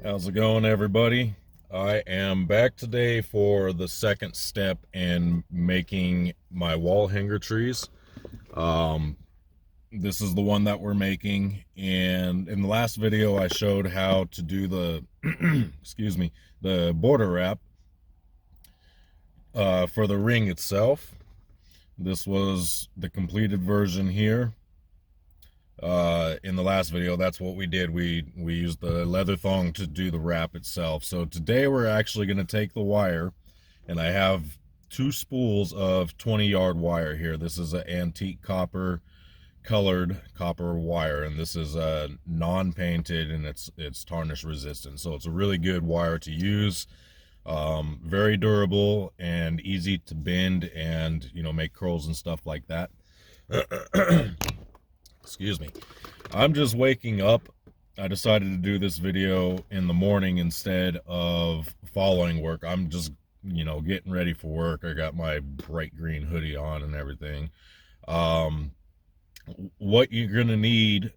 How's it going, everybody? I am back today for the second step in making my wall hanger trees. Um, this is the one that we're making, and in the last video I showed how to do the excuse me, the border wrap for the ring itself. This was the completed version here. In the last video, that's what we did. We used the leather thong to do the wrap itself. So today we're actually going to take the wire, and I have two spools of 20-yard wire here. This is an antique copper colored copper wire, and this is non-painted, and it's tarnish resistant, so it's a really good wire to use. Very durable and easy to bend and make curls and stuff like that. Excuse me. I'm just waking up. I decided to do this video in the morning instead of following work. I'm just, getting ready for work. I got my bright green hoodie on and everything. What you're going to need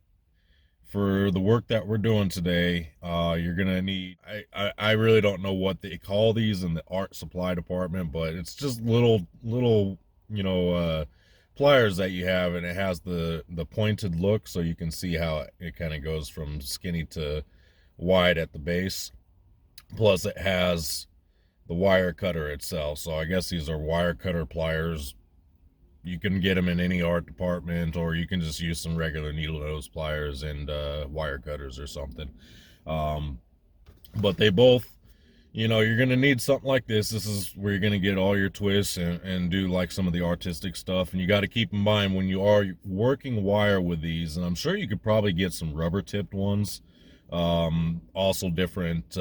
for the work that we're doing today, you're going to need, I really don't know what they call these in the art supply department, but it's just little, pliers that you have, and it has the pointed look, so you can see how it kind of goes from skinny to wide at the base. Plus it has the wire cutter itself, so I guess these are wire cutter pliers. You can get them in any art department, or you can just use some regular needle nose pliers and wire cutters or something. But they both, you're going to need something like this. This is where you're going to get all your twists and do like some of the artistic stuff. And you got to keep in mind when you are working wire with these, and I'm sure you could probably get some rubber tipped ones. Also different,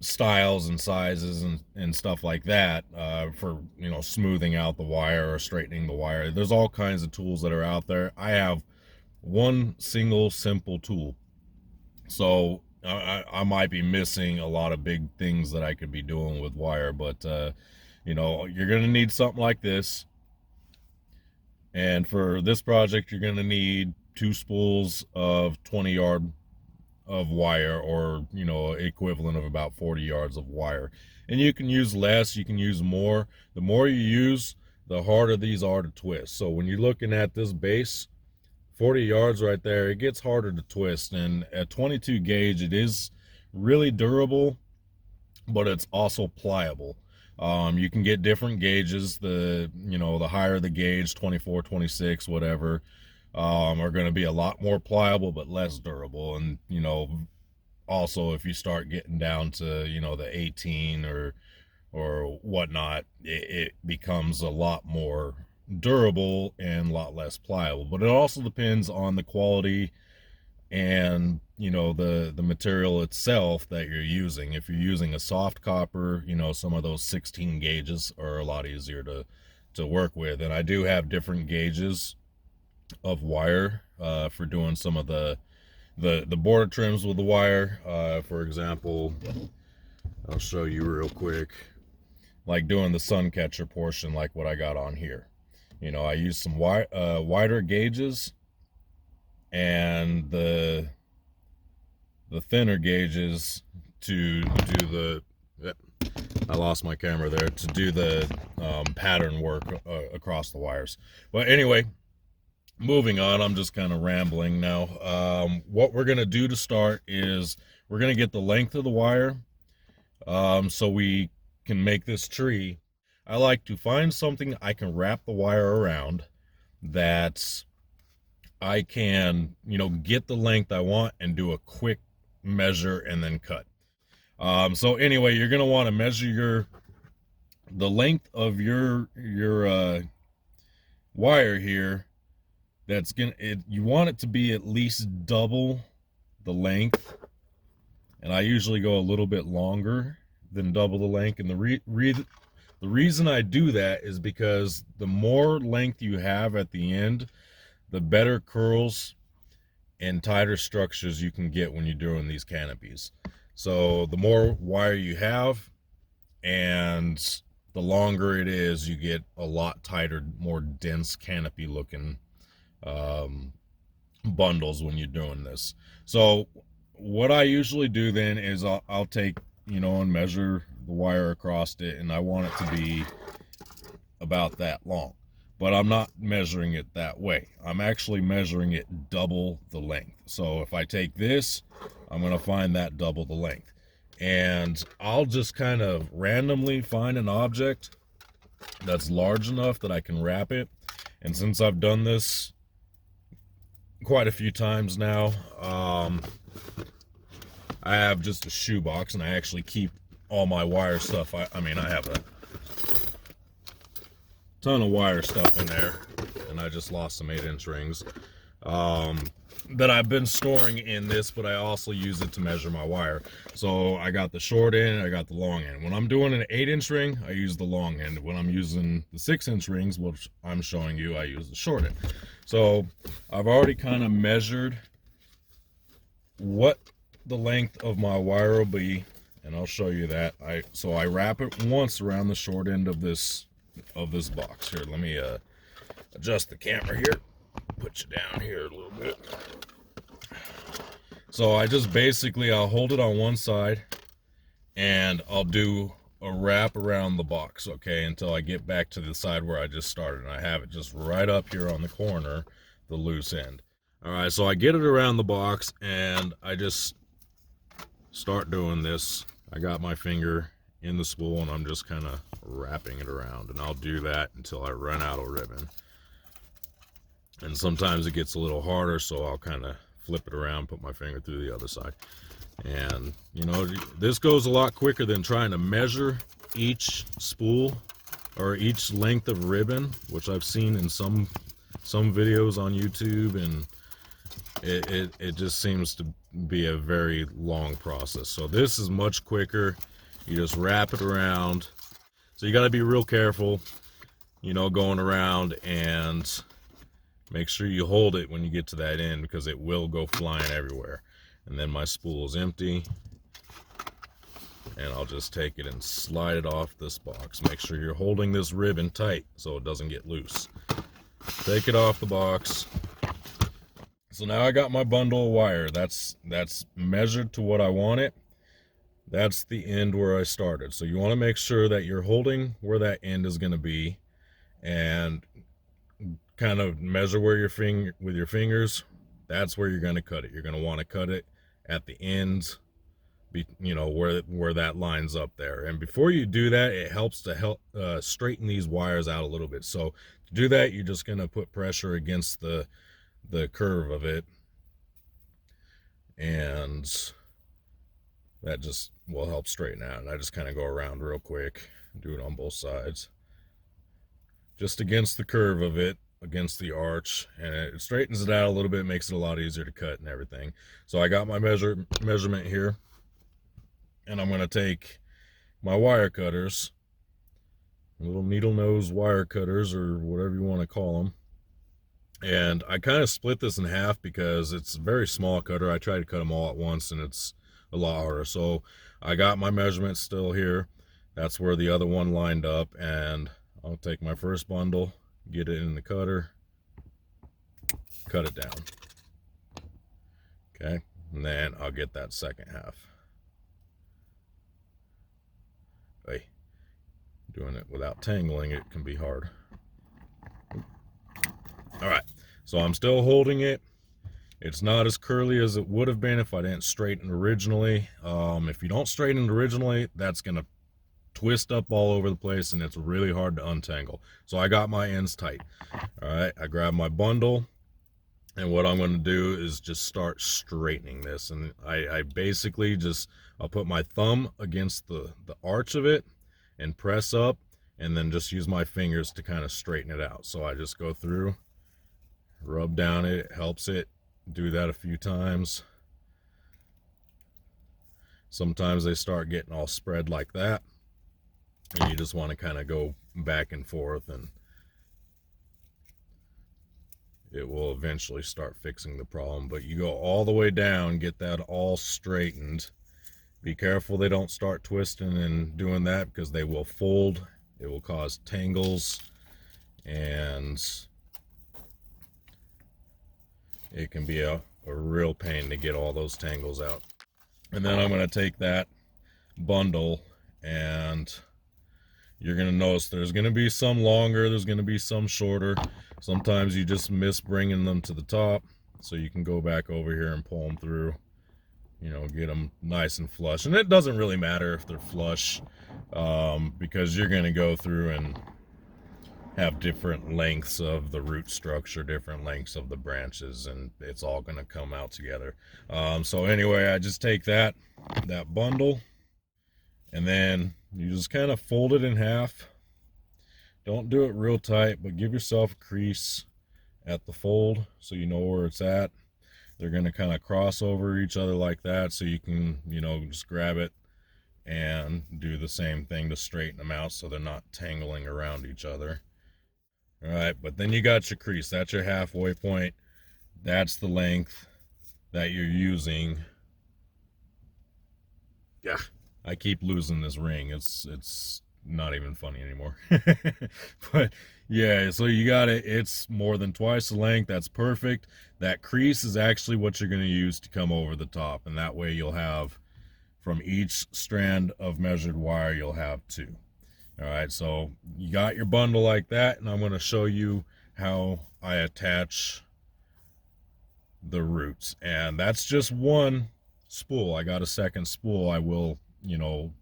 styles and sizes and stuff like that, for, smoothing out the wire or straightening the wire. There's all kinds of tools that are out there. I have one single simple tool. So I might be missing a lot of big things that I could be doing with wire, but you're gonna need something like this. And for this project, you're gonna need two spools of 20-yard of wire, or equivalent of about 40 yards of wire. And you can use less, you can use more. The more you use, the harder these are to twist. So when you're looking at this base, 40 yards right there, it gets harder to twist. And at 22 gauge, it is really durable, but it's also pliable. You can get different gauges. The higher the gauge, 24, 26, whatever, are going to be a lot more pliable but less durable. And also if you start getting down to the 18 or whatnot, it becomes a lot more durable and a lot less pliable. But it also depends on the quality and the material itself that you're using. If you're using a soft copper, some of those 16 gauges are a lot easier to work with. And I do have different gauges of wire for doing some of the border trims with the wire. For example, I'll show you real quick, like doing the sun catcher portion, like what I got on here. I use some wider gauges, and the thinner gauges to do the, I lost my camera there, to do the pattern work across the wires. But anyway, moving on, I'm just kind of rambling now. What we're going to do to start is we're going to get the length of the wire, so we can make this tree. I like to find something I can wrap the wire around, that I can, get the length I want and do a quick measure and then cut. So anyway, you're going to want to measure the length of your wire here. You want it to be at least double the length, and I usually go a little bit longer than double the length. And the reason I do that is because the more length you have at the end, the better curls and tighter structures you can get when you're doing these canopies. So the more wire you have and the longer it is, you get a lot tighter, more dense canopy looking bundles when you're doing this. So what I usually do then is I'll take, you know, and measure the wire across it, and I want it to be about that long. But I'm not measuring it that way. I'm actually measuring it double the length. So if I take this, I'm going to find that double the length. And I'll just kind of randomly find an object that's large enough that I can wrap it. And since I've done this quite a few times now, I have just a shoebox, and I actually keep all my wire stuff. I mean, I have a ton of wire stuff in there, and I just lost some 8-inch rings that I've been storing in this, but I also use it to measure my wire. So I got the short end, I got the long end. When I'm doing an 8-inch ring, I use the long end. When I'm using the 6-inch rings, which I'm showing you, I use the short end. So I've already kind of measured what the length of my wire will be, and I'll show you that. So I wrap it once around the short end of this box. Here, let me adjust the camera here, put you down here a little bit. So I just basically, I'll hold it on one side and I'll do a wrap around the box, okay, until I get back to the side where I just started, and I have it just right up here on the corner, the loose end. All right, so I get it around the box and I just start doing this. I got my finger in the spool and I'm just kind of wrapping it around, and I'll do that until I run out of ribbon. And sometimes it gets a little harder, so I'll kind of flip it around, put my finger through the other side. And you know, this goes a lot quicker than trying to measure each spool or each length of ribbon, which I've seen in some videos on YouTube, and it just seems to be a very long process. So this is much quicker. You just wrap it around. So you got to be real careful, you know, going around, and make sure you hold it when you get to that end, because it will go flying everywhere. And then my spool is empty, and I'll just take it and slide it off this box. Make sure you're holding this ribbon tight so it doesn't get loose. Take it off the box. So now I got my bundle of wire. That's measured to what I want it. That's the end where I started. So you want to make sure that you're holding where that end is going to be, and kind of measure where your finger with your fingers. That's where you're going to cut it. You're going to want to cut it at the ends, you know, where that lines up there. And before you do that, it helps to straighten these wires out a little bit. So to do that, you're just going to put pressure against the curve of it, and that just will help straighten out. And I just kind of go around real quick, do it on both sides, just against the curve of it, against the arch, and it straightens it out a little bit, makes it a lot easier to cut and everything. So I got my measurement here, and I'm going to take my wire cutters, little needle nose wire cutters, or whatever you want to call them. And I kind of split this in half because it's a very small cutter. I try to cut them all at once, and it's a lot harder. So I got my measurement still here. That's where the other one lined up, and I'll take my first bundle, get it in the cutter, cut it down. Okay, and then I'll get that second half. Hey, doing it without tangling it can be hard. All right, so I'm still holding it. It's not as curly as it would have been if I didn't straighten originally. If you don't straighten it originally, that's gonna twist up all over the place, and it's really hard to untangle. So I got my ends tight. All right, I grab my bundle, and what I'm going to do is just start straightening this. And I basically just, I'll put my thumb against the arch of it and press up, and then just use my fingers to kind of straighten it out. So I just go through, rub down it, helps it. Do that a few times. Sometimes they start getting all spread like that, and you just want to kind of go back and forth, and it will eventually start fixing the problem. But you go all the way down, get that all straightened. Be careful they don't start twisting and doing that, because they will fold. It will cause tangles, and it can be a real pain to get all those tangles out. And then I'm going to take that bundle, and you're going to notice there's going to be some longer, there's going to be some shorter. Sometimes you just miss bringing them to the top, so you can go back over here and pull them through, you know, get them nice and flush. And it doesn't really matter if they're flush, because you're going to go through and have different lengths of the root structure, different lengths of the branches, and it's all going to come out together. So anyway, I just take that bundle, and then you just kind of fold it in half. Don't do it real tight, but give yourself a crease at the fold so you know where it's at. They're going to kind of cross over each other like that, so you can, you know, just grab it and do the same thing to straighten them out so they're not tangling around each other. All right, but then you got your crease. That's your halfway point. That's the length that you're using. Yeah, I keep losing this ring. It's not even funny anymore. But yeah, so you got it. It's more than twice the length. That's perfect. That crease is actually what you're going to use to come over the top, and that way you'll have, from each strand of measured wire, you'll have two. All right, so you got your bundle like that, and I'm going to show you how I attach the roots. And that's just one spool. I got a second spool. I will, you know,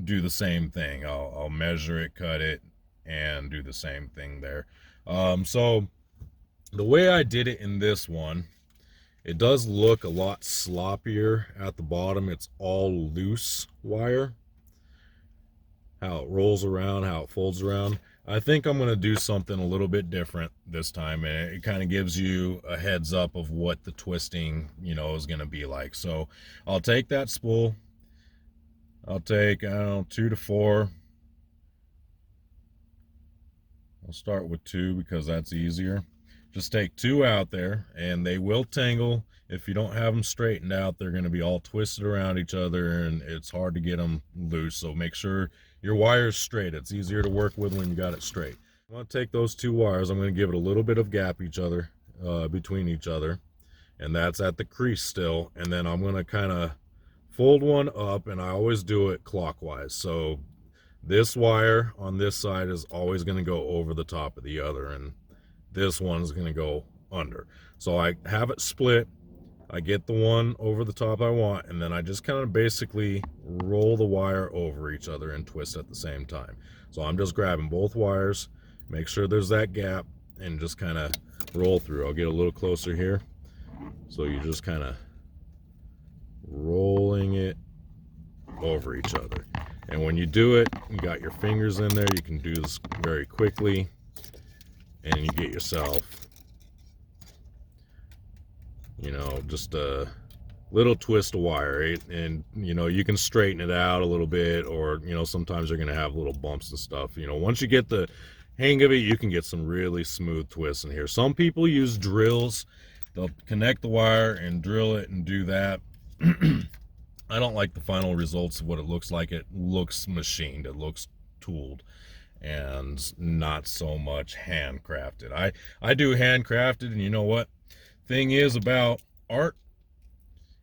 do the same thing. I'll measure it, cut it, and do the same thing there. So the way I did it in this one, it does look a lot sloppier at the bottom. It's all loose wire. How it rolls around, how it folds around. I think I'm going to do something a little bit different this time, and it kind of gives you a heads up of what the twisting, you know, is going to be like. So I'll take that spool. I'll take, I don't know, 2 to 4. I'll start with 2 because that's easier. Just take 2 out there, and they will tangle. If you don't have them straightened out, they're going to be all twisted around each other, and it's hard to get them loose. So make sure your wire's straight. It's easier to work with when you got it straight. I'm going to take those 2 wires. I'm going to give it a little bit of gap between each other, and that's at the crease still. And then I'm going to kind of fold one up, and I always do it clockwise. So this wire on this side is always going to go over the top of the other, and this one's going to go under. So I have it split. I get the one over the top I want, and then I just kind of basically roll the wire over each other and twist at the same time. So I'm just grabbing both wires, make sure there's that gap, and just kind of roll through. I'll get a little closer here. So you're just kind of rolling it over each other. And when you do it, you got your fingers in there. You can do this very quickly, and you get yourself, you know, just a little twist of wire, right? And you know, you can straighten it out a little bit, or you know, sometimes you're gonna have little bumps and stuff. You know, once you get the hang of it, you can get some really smooth twists in here. Some people use drills. They'll connect the wire and drill it and do that. I don't like the final results of what it looks like. It looks machined, it looks tooled, and not so much handcrafted. I do handcrafted, and you know what thing is about art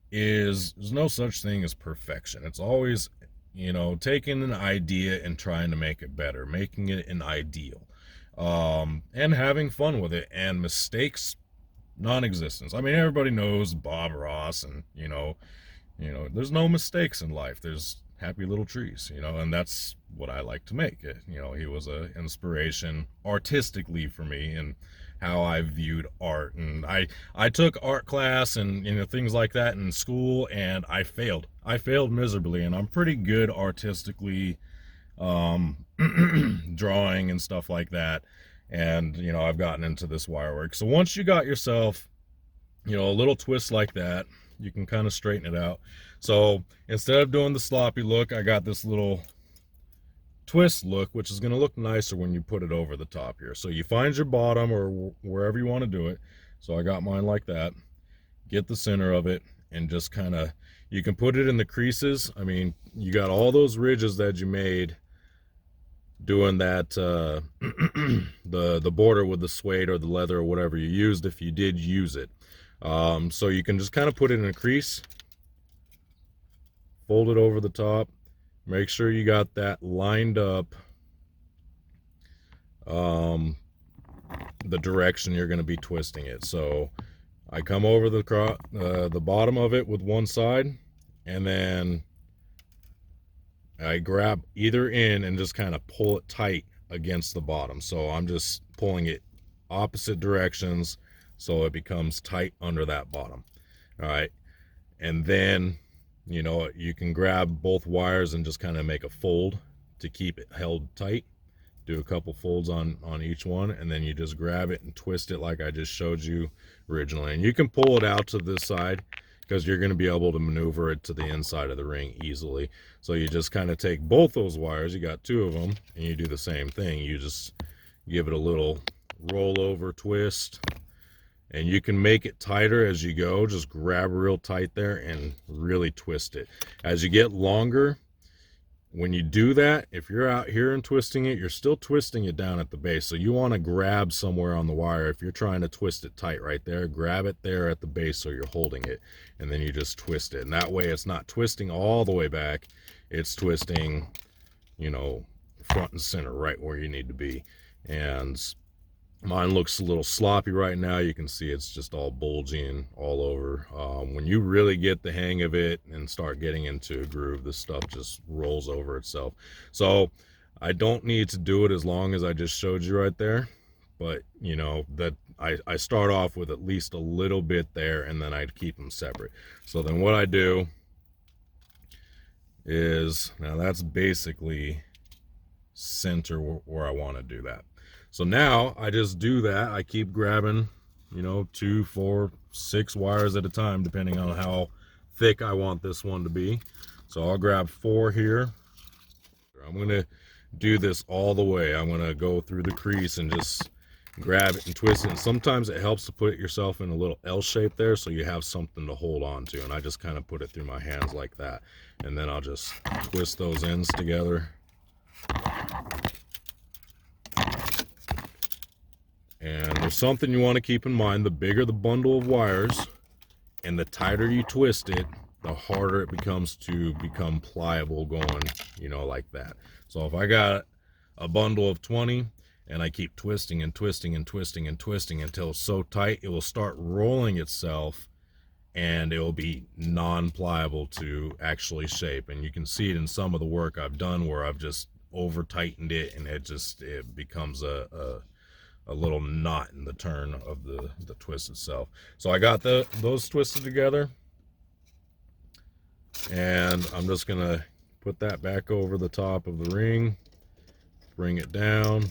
is there's no such thing as perfection. It's always, you know, taking an idea and trying to make it better, making it an ideal, and having fun with it. And mistakes, non-existence. I mean, everybody knows Bob Ross, and you know, there's no mistakes in life. There's happy little trees, you know, and that's what I like to make. You know, he was an inspiration artistically for me, and how I viewed art. And I took art class and, you know, things like that in school, and I failed miserably. And I'm pretty good artistically, drawing and stuff like that. And you know, I've gotten into this wire work. So once you got yourself, you know, a little twist like that, you can kind of straighten it out. So instead of doing the sloppy look, I got this little twist look, which is going to look nicer when you put it over the top here. So you find your bottom, or wherever you want to do it. So I got mine like that. Get the center of it, and just kind of, you can put it in the creases. I mean, you got all those ridges that you made doing that, the border with the suede or the leather or whatever you used, if you did use it. So you can just kind of put it in a crease, fold it over the top, make sure you got that lined up the direction you're going to be twisting it. So I come over the bottom of it with one side, and then I grab either end and just kind of pull it tight against the bottom. So I'm just pulling it opposite directions so it becomes tight under that bottom. All right. And then, you can grab both wires and just kind of make a fold to keep it held tight. Do a couple folds on each one, and then you just grab it and twist it like I just showed you originally. And you can pull it out to this side because you're going to be able to maneuver it to the inside of the ring easily. So you just kind of take both those wires, you got two of them, and you do the same thing. You just give it a little rollover twist, and you can make it tighter as you go. Just grab real tight there and really twist it. As you get longer, when you do that, if you're out here and twisting it, you're still twisting it down at the base. So you want to grab somewhere on the wire. If you're trying to twist it tight right there, grab it there at the base so you're holding it. And then you just twist it. And that way it's not twisting all the way back. It's twisting, front and center, right where you need to be. And mine looks a little sloppy right now. You can see it's just all bulging all over. When you really get the hang of it and start getting into a groove, this stuff just rolls over itself. So I don't need to do it as long as I just showed you right there. But, that I start off with at least a little bit there, and then I'd keep them separate. So then what I do is, now that's basically center where I want to do that. So now I just do that. I keep grabbing, 2, 4, 6 wires at a time, depending on how thick I want this one to be. So I'll grab 4 here. I'm going to do this all the way. I'm going to go through the crease and just grab it and twist it. And sometimes it helps to put yourself in a little L shape there so you have something to hold on to. And I just kind of put it through my hands like that. And then I'll just twist those ends together. And there's something you want to keep in mind. The bigger the bundle of wires and the tighter you twist it, the harder it becomes to become pliable going, like that. So if I got a bundle of 20 and I keep twisting and twisting and twisting and twisting until it's so tight, it will start rolling itself and it will be non-pliable to actually shape. And you can see it in some of the work I've done where I've just over tightened it, and it becomes a little knot in the turn of the twist itself. So I got those twisted together, and I'm just gonna put that back over the top of the ring, bring it down,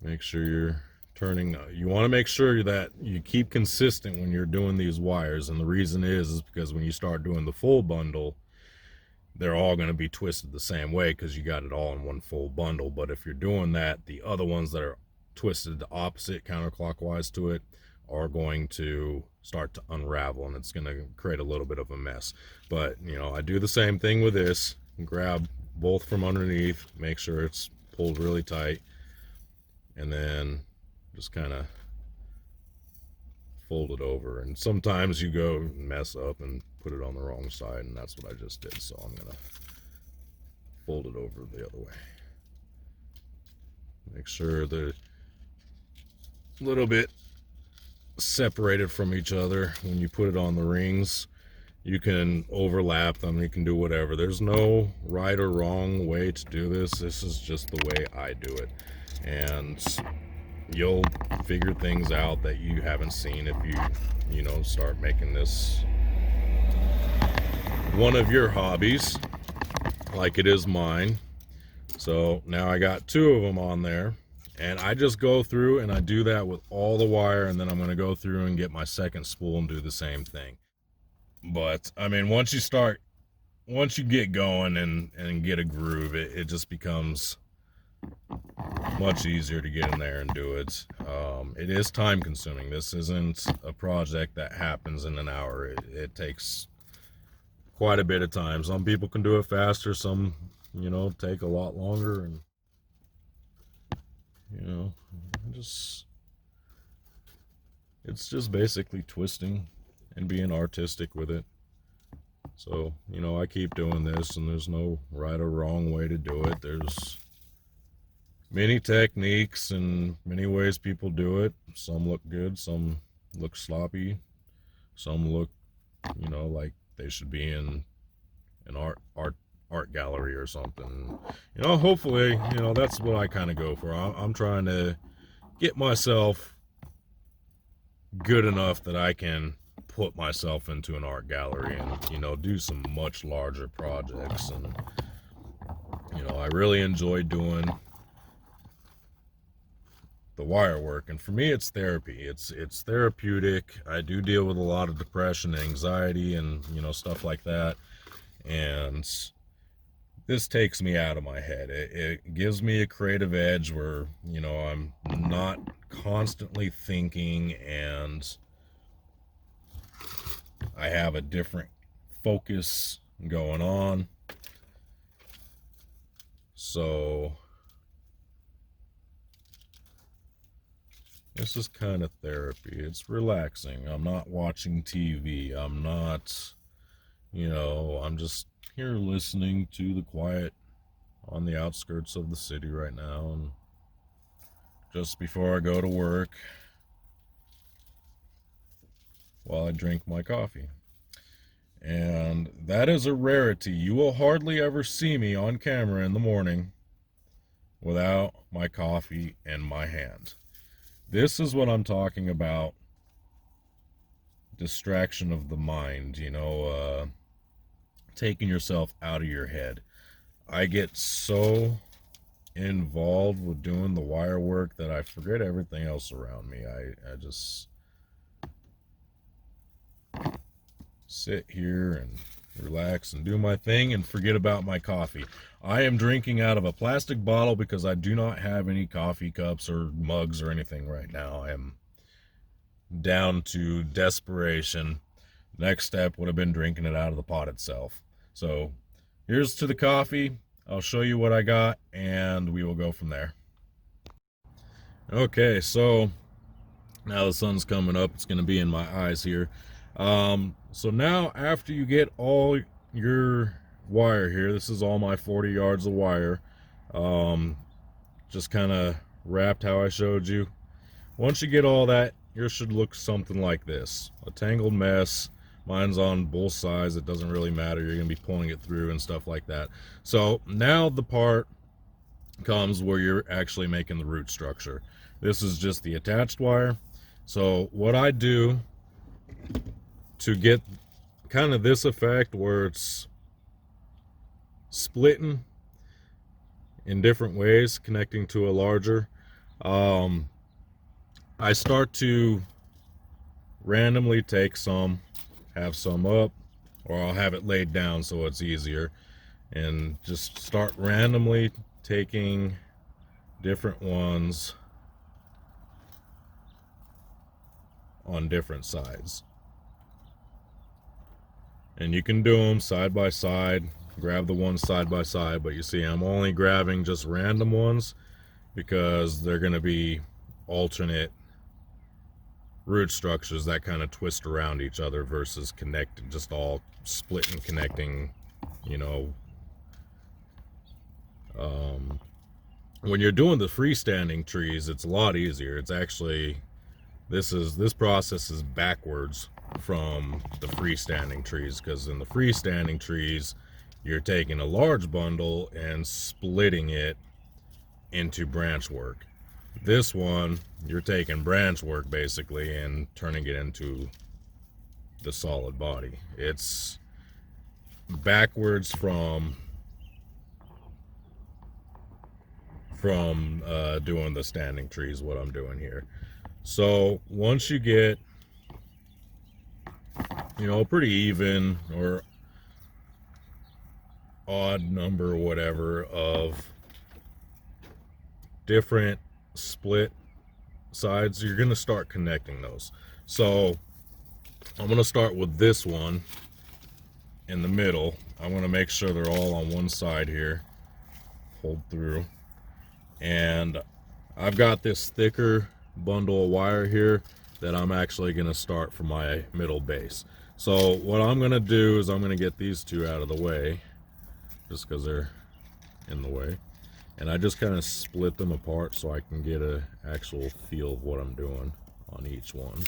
make sure you're turning. You want to make sure that you keep consistent when you're doing these wires, and the reason is because when you start doing the full bundle, they're all going to be twisted the same way because you got it all in one full bundle. But if you're doing that, the other ones that are twisted the opposite counterclockwise to it are going to start to unravel, and it's going to create a little bit of a mess. But I do the same thing with this. Grab both from underneath, make sure it's pulled really tight, and then just kind of fold it over. And sometimes you go mess up and put it on the wrong side, and that's what I just did. So I'm gonna fold it over the other way. Make sure they're a little bit separated from each other. When you put it on the rings, you can overlap them, you can do whatever. There's no right or wrong way to do this. This is just the way I do it, and you'll figure things out that you haven't seen if you start making this one of your hobbies like it is mine. So now I got 2 of them on there, and I just go through and I do that with all the wire, and then I'm going to go through and get my second spool and do the same thing. But I mean, once you get going and get a groove, it just becomes much easier to get in there and do it. It is time consuming. This isn't a project that happens in an hour. It takes quite a bit of time. Some people can do it faster, some take a lot longer, and it's just basically twisting and being artistic with it. So, you know, I keep doing this, and there's no right or wrong way to do it. There's many techniques and many ways people do it. Some look good, some look sloppy, some look, you know, like they should be in an art gallery or something. You know, hopefully, you know, that's what I kind of go for. I'm trying to get myself good enough that I can put myself into an art gallery and, you know, do some much larger projects. And, you know, I really enjoy doing the wire work, and for me it's therapy. It's therapeutic. I do deal with a lot of depression and anxiety and, you know, stuff like that, and this takes me out of my head. It gives me a creative edge where, you know, I'm not constantly thinking, and I have a different focus going on. So this is kind of therapy. It's relaxing. I'm not watching TV. I'm not, you know, I'm just here listening to the quiet on the outskirts of the city right now, and just before I go to work, while I drink my coffee. And that is a rarity. You will hardly ever see me on camera in the morning without my coffee in my hand. This is what I'm talking about. Distraction of the mind, you know, taking yourself out of your head. I get so involved with doing the wire work that I forget everything else around me. I just sit here and relax and do my thing and forget about my coffee. I am drinking out of a plastic bottle because I do not have any coffee cups or mugs or anything right now. I am down to desperation. Next step would have been drinking it out of the pot itself. So here's to the coffee. I'll show you what I got, and we will go from there. Okay, so now the sun's coming up. It's going to be in my eyes here. So now after you get all your wire here, this is all my 40 yards of wire, just kind of wrapped how I showed you. Once you get all that, yours should look something like this. A tangled mess. Mine's on both sides. It doesn't really matter. You're going to be pulling it through and stuff like that. So now the part comes where you're actually making the root structure. This is just the attached wire. So what I do to get kind of this effect where it's splitting in different ways, connecting to a larger, I start to randomly take some, have some up, or I'll have it laid down so it's easier, and just start randomly taking different ones on different sides. And you can do them side by side, grab the ones side by side, but you see I'm only grabbing just random ones because they're going to be alternate root structures that kind of twist around each other versus connected, just all split and connecting, you know. When you're doing the freestanding trees, it's a lot easier. It's actually, this process is backwards from the freestanding trees, because in the freestanding trees you're taking a large bundle and splitting it into branch work. This one, you're taking branch work basically and turning it into the solid body. It's backwards from doing the standing trees, what I'm doing here. So once you get, you know, pretty even or odd number, whatever, of different split sides, you're going to start connecting those. So I'm going to start with this one in the middle. I want to make sure they're all on one side here. Hold through. And I've got this thicker bundle of wire here. that I'm actually going to start for my middle base. So what I'm going to do is I'm going to get these two out of the way, just because they're in the way. And I just kind of split them apart so I can get an actual feel of what I'm doing on each one.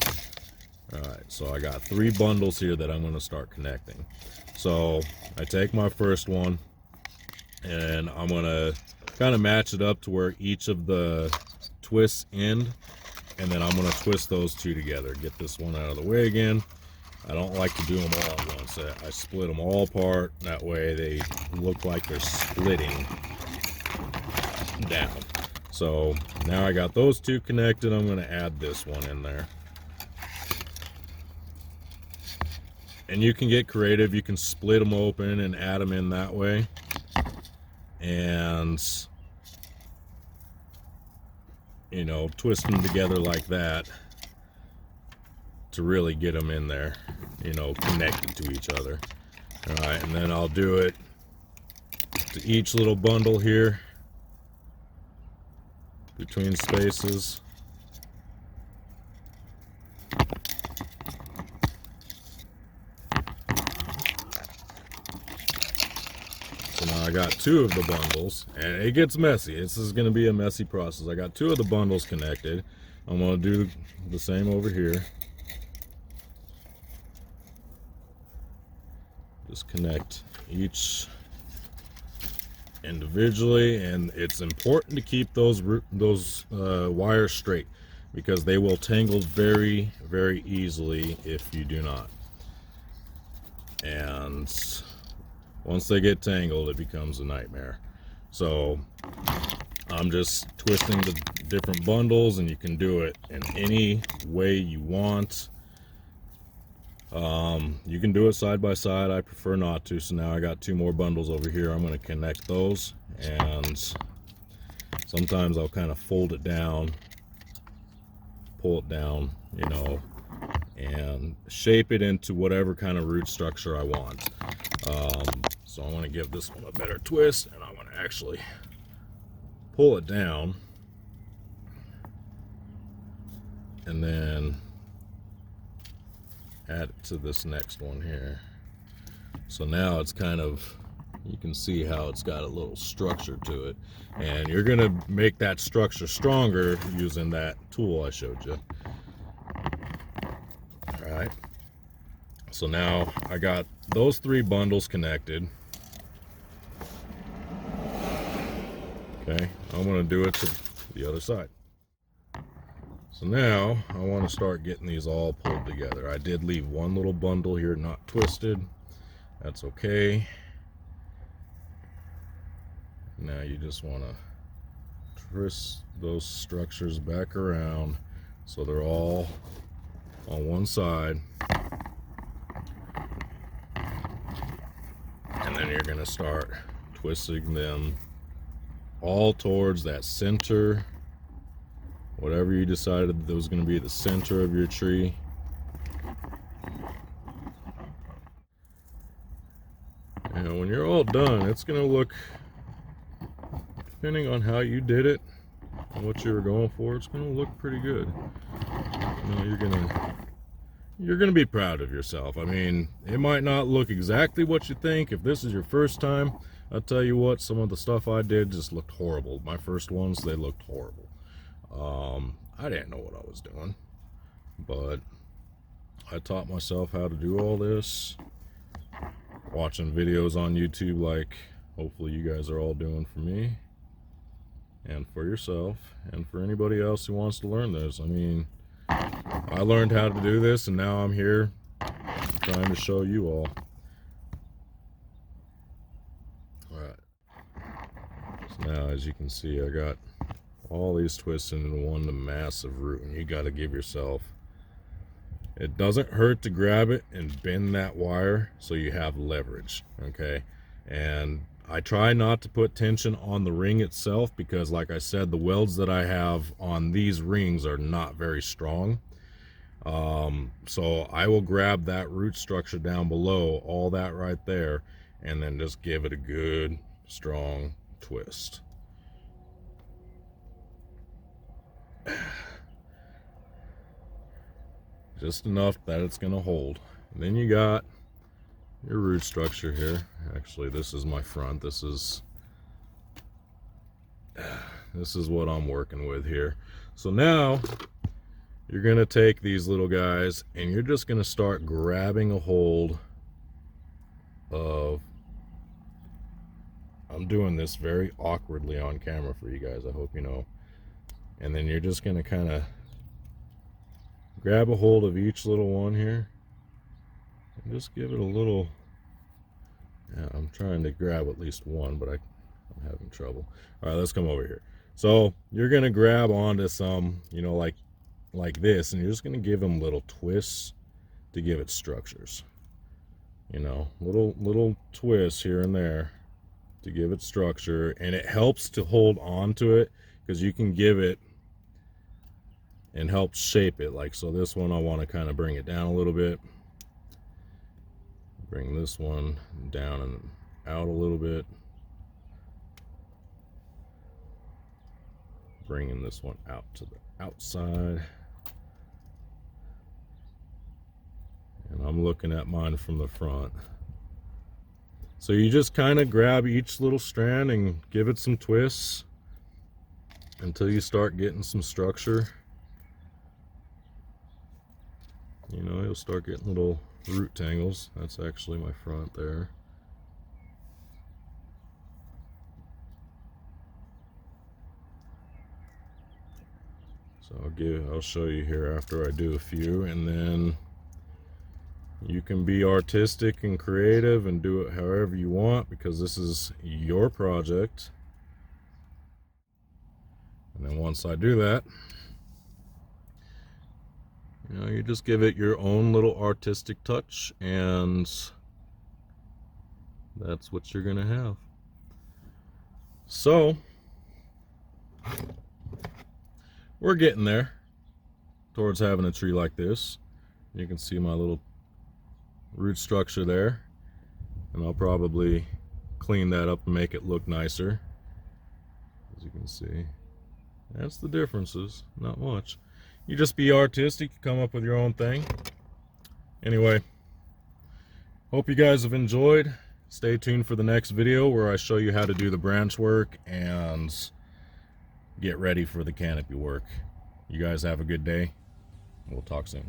Alright, so I got 3 bundles here that I'm going to start connecting. So I take my first one and I'm going to kind of match it up to where each of the twists end, and then I'm going to twist those two together. Get this one out of the way again. I don't like to do them all at once. I split them all apart. That way they look like they're splitting down. So now I got those two connected. I'm going to add this one in there. And you can get creative. You can split them open and add them in that way. And, you know, twist them together like that to really get them in there, you know, connected to each other. All right, and then I'll do it to each little bundle here between spaces. So now I got 2 of the bundles, and it gets messy. This is going to be a messy process. I got 2 of the bundles connected. I'm going to do the same over here. Just connect each individually, and it's important to keep those wires straight, because they will tangle very, very easily if you do not. And once they get tangled, it becomes a nightmare. So I'm just twisting the different bundles, and you can do it in any way you want. You can do it side by side. I prefer not to. So now I got 2 more bundles over here. I'm going to connect those, and sometimes I'll kind of fold it down, pull it down, you know, and shape it into whatever kind of root structure I want. So I want to give this one a better twist, and I'm going to actually pull it down, and then add it to this next one here. So now it's kind of, you can see how it's got a little structure to it, and you're going to make that structure stronger using that tool I showed you. All right, so now I got those 3 bundles connected. Okay, I'm going to do it to the other side. So now I want to start getting these all pulled together. I did leave one little bundle here not twisted. That's okay. Now you just want to twist those structures back around so they're all on one side. And then you're going to start twisting them all towards that center, whatever you decided that was going to be the center of your tree. And when you're all done, it's going to look, depending on how you did it and what you were going for, it's going to look pretty good. You know, you're going to be proud of yourself. I mean, it might not look exactly what you think. If this is your first time, I'll tell you what, some of the stuff I did just looked horrible. My first ones, they looked horrible. I didn't know what I was doing, but I taught myself how to do all this, watching videos on YouTube like hopefully you guys are all doing for me and for yourself and for anybody else who wants to learn this. I mean, I learned how to do this, and now I'm here trying to show you all. So now, as you can see, I got all these twists into one massive root, and you got to give yourself, it doesn't hurt to grab it and bend that wire so you have leverage, okay? And I try not to put tension on the ring itself, because like I said, the welds that I have on these rings are not very strong. So I will grab that root structure down below, all that right there, and then just give it a good strong twist. just enough that it's going to hold. And then you got your root structure here. Actually, this is my front. This is what I'm working with here. So now you're going to take these little guys and you're just going to start grabbing a hold of, I'm doing this very awkwardly on camera for you guys, I hope you know. And then you're just going to kind of grab a hold of each little one here and just give it a little, yeah, I'm trying to grab at least one, but I'm having trouble. All right, let's come over here. So you're going to grab onto some, you know, like this, and you're just going to give them little twists to give it structures. You know, little twists here and there to give it structure, and it helps to hold on to it because you can give it and help shape it. Like, so this one I want to kind of bring it down a little bit, bring this one down and out a little bit, bringing this one out to the outside, and I'm looking at mine from the front. So you just kind of grab each little strand and give it some twists until you start getting some structure. You know, you'll start getting little root tangles. That's actually my front there. So I'll show you here after I do a few, and then you can be artistic and creative and do it however you want, because this is your project. And then once I do that, you know, you just give it your own little artistic touch, and that's what you're gonna have. So we're getting there towards having a tree like this. You can see my little root structure there, and I'll probably clean that up and make it look nicer. As you can see, that's the differences, not much. You just be artistic, come up with your own thing. Anyway, hope you guys have enjoyed. Stay tuned for the next video where I show you how to do the branch work and get ready for the canopy work. You guys have a good day. We'll talk soon.